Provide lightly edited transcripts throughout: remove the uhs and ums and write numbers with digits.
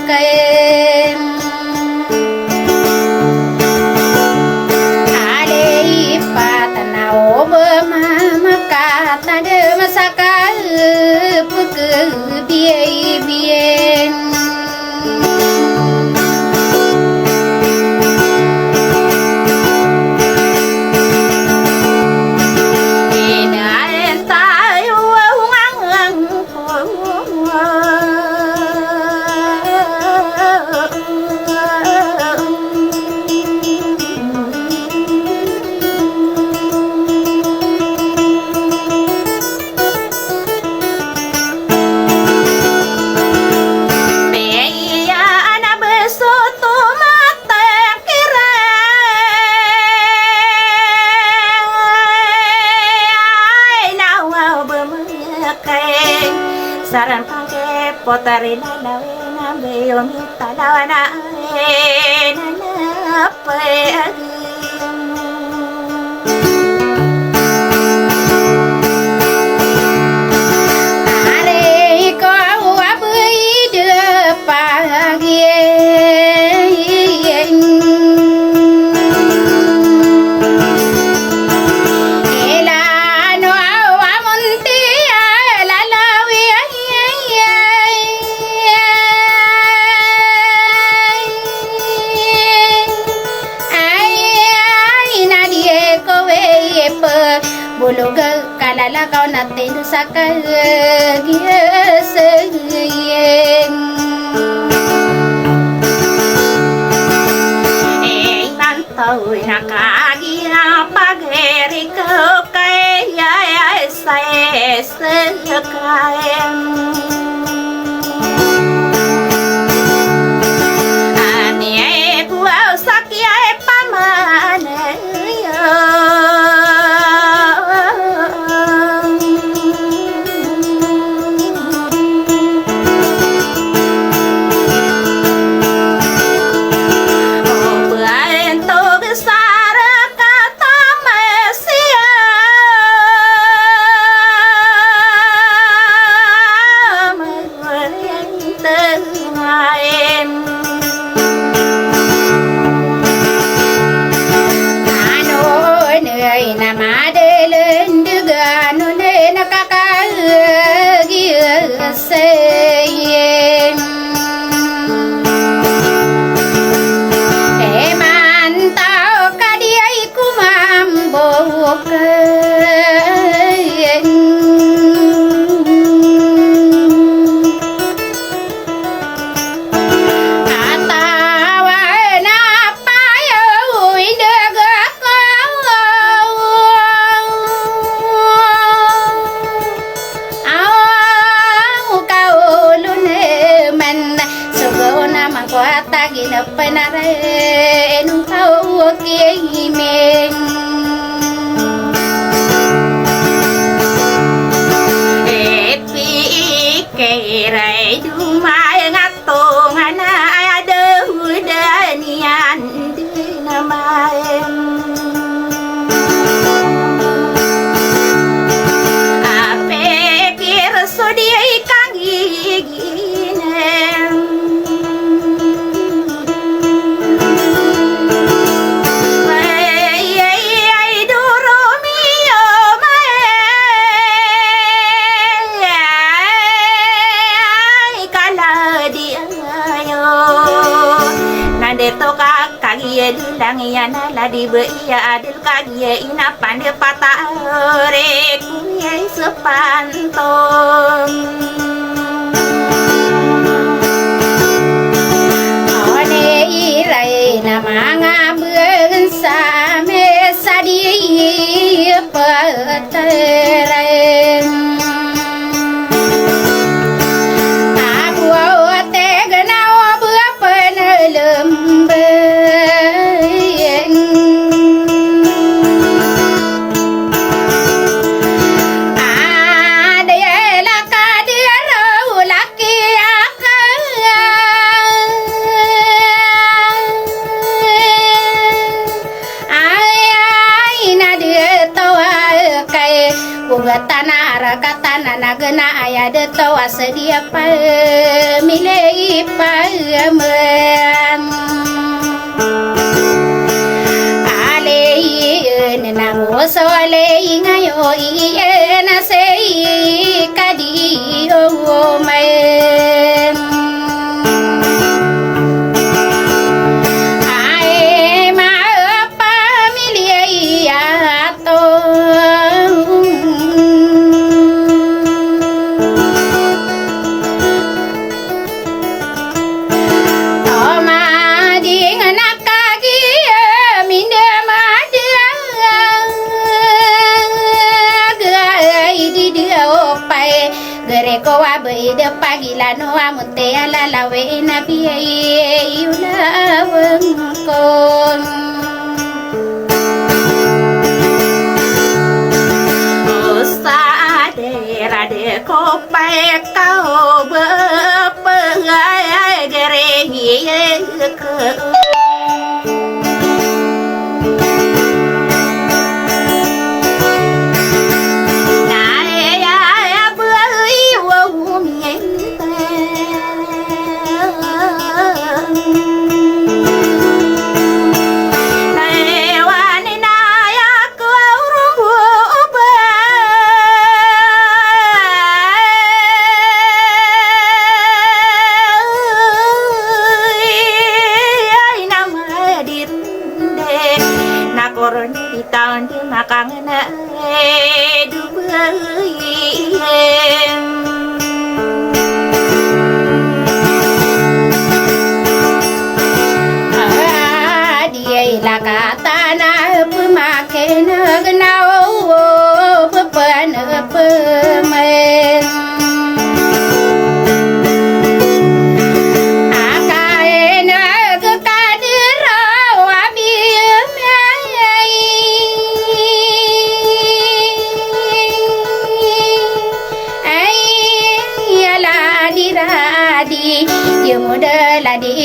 kain ale patana mama kata de masaka puk biye bien saran pake potari na na beyomi talawana na pe are ko abui de pagi buluga kalala kau natin sa kagiyasayin nantoy nakagira pageri ko kaya sa kain ani buaw sakya pamane saying mantau kadiai kumambok panare nung kau kiemeng epi kerai dumai ngatong ana ada udanian dinamaem ape kir sodiai kangi Langiana la di beia adil kagie ina pande patare kuye sepantom one irai namanga beun same sadi patare tanah katana nagena ayah de tawa sedia pa milei pa men ale namo sole ngayo na sei kadi o men de pagi la no amonte ala la we na biye ula wengkon usade rade ko pai kau be pengai gere hiye ke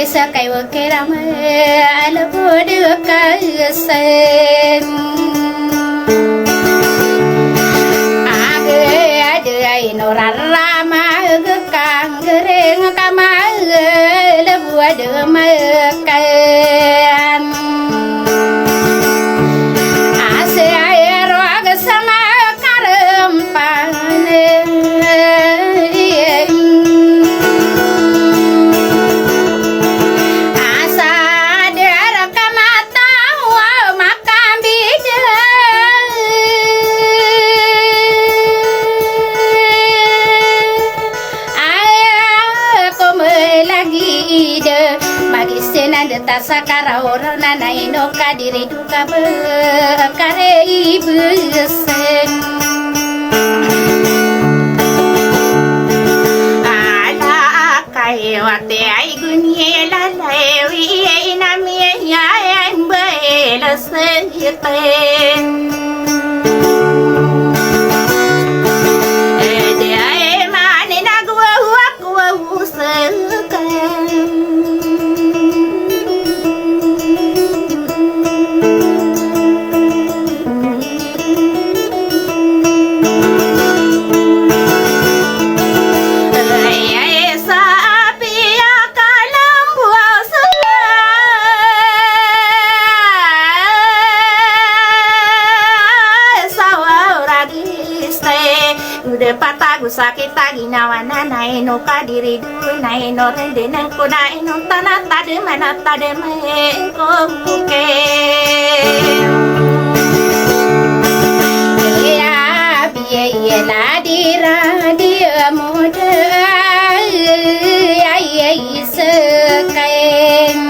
sakai wakiram albodu kasen age adai norarama gekang gereng kama lebu ade makan ase aero aga sama karempan tasakara orana naino kadiri duka bekare ibu sen ala kai wate ai gunye la lewi ina mi ya en bela sen de ai mane na gwa sen patagu sakit tagi nawana naino kadiri du naino rende nangko naino tanah tade mana tade mengko buke ya biye la dira dia muda ya ya isekain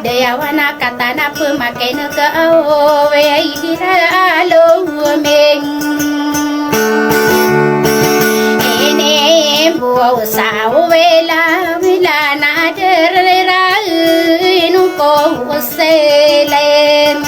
Deyawana katana pemakai nega awe idira lo meng ene buau sawe la na derera inu cô xe lên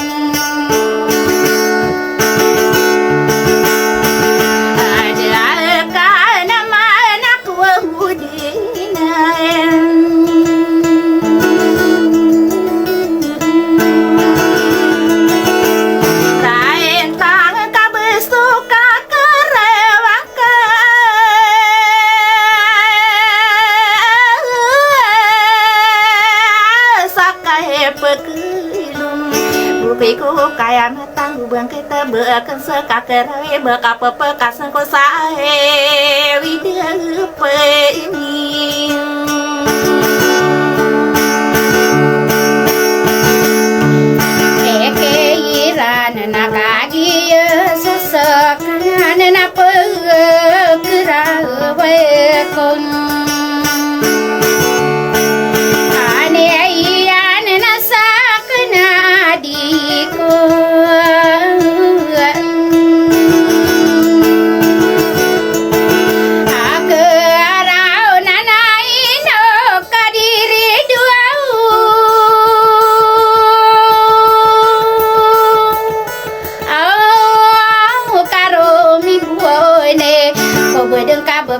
Piku kaya matang bubang kita bekan sekakere beka pepe kasan ko sae widia pe ini eke iran nakagi sesekan na pe kira we kon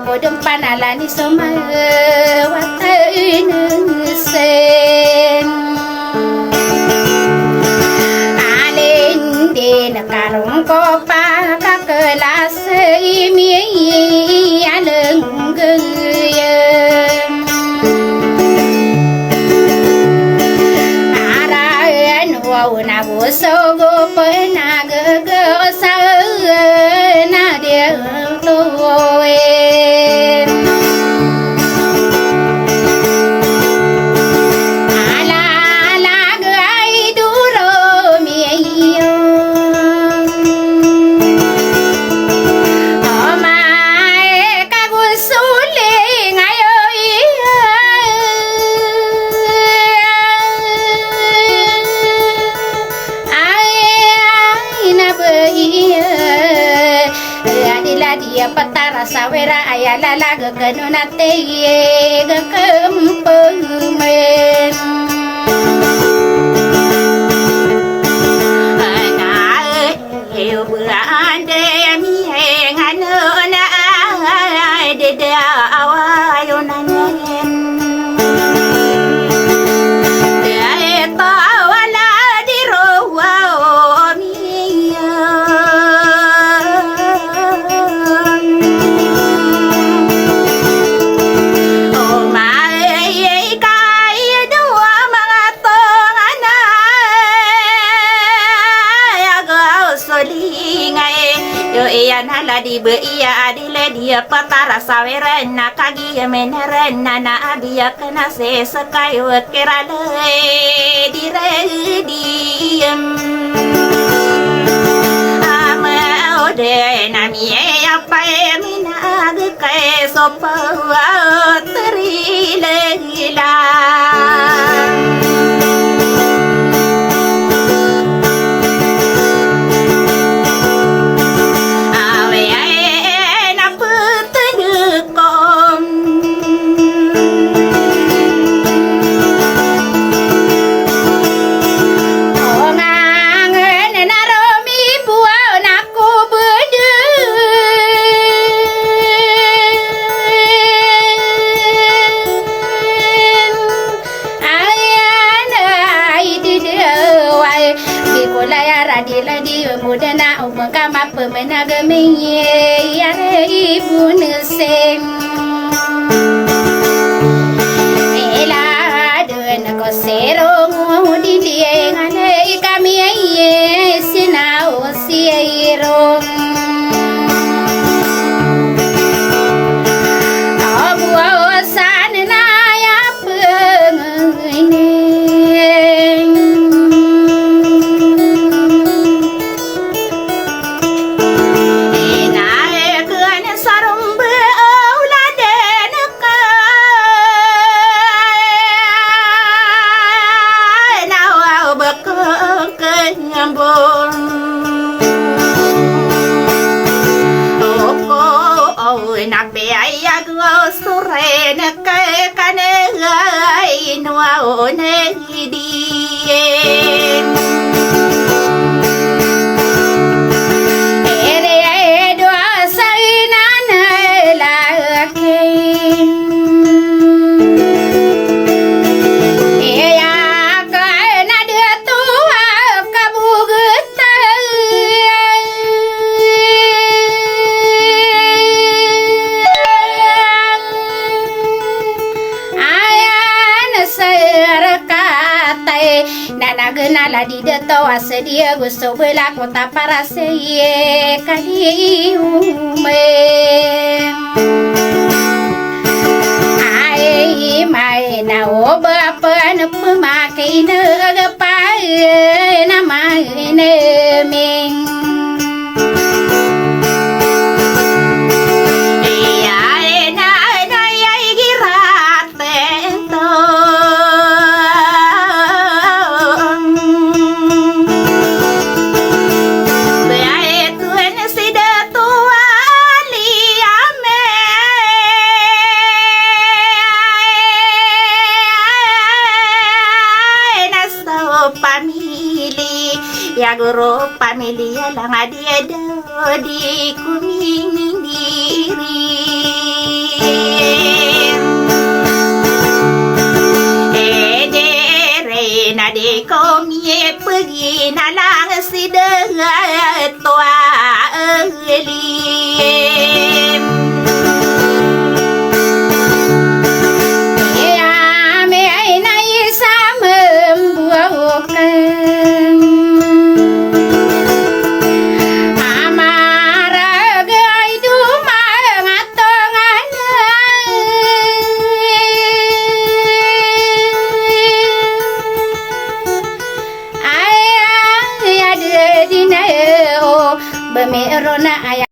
bodong panalani sama watain sen alen de nakarong ko pa ka kelas imi aleng geyem araen wau na boso go pena ge sa na dia tuwe dia petara sawera ayala laga kenunate ye gekempemen ana eu berande mi henganona de awayunan nala di beia adile dia patara sawerena kagi menerena na adia kena se sekayu kerale dire diem ama ode na mie apa mina ke sopa terile hilang mudana umangkama pemenaga menye yare ibu neseng ela dena ko serong di diengane kami ye sinau siirong abu osan na ya pengene sore na kay kanay nuao na hidi nana gena la di de to asedia gusto bela kota para seye kaliume ai mai na oba pan pemakai ne pa na mai ne ming Guru pamilya lang dia di kuning diri dere na de komie pergi na lang si de tua elim ya me ai na isa membuahkan Merona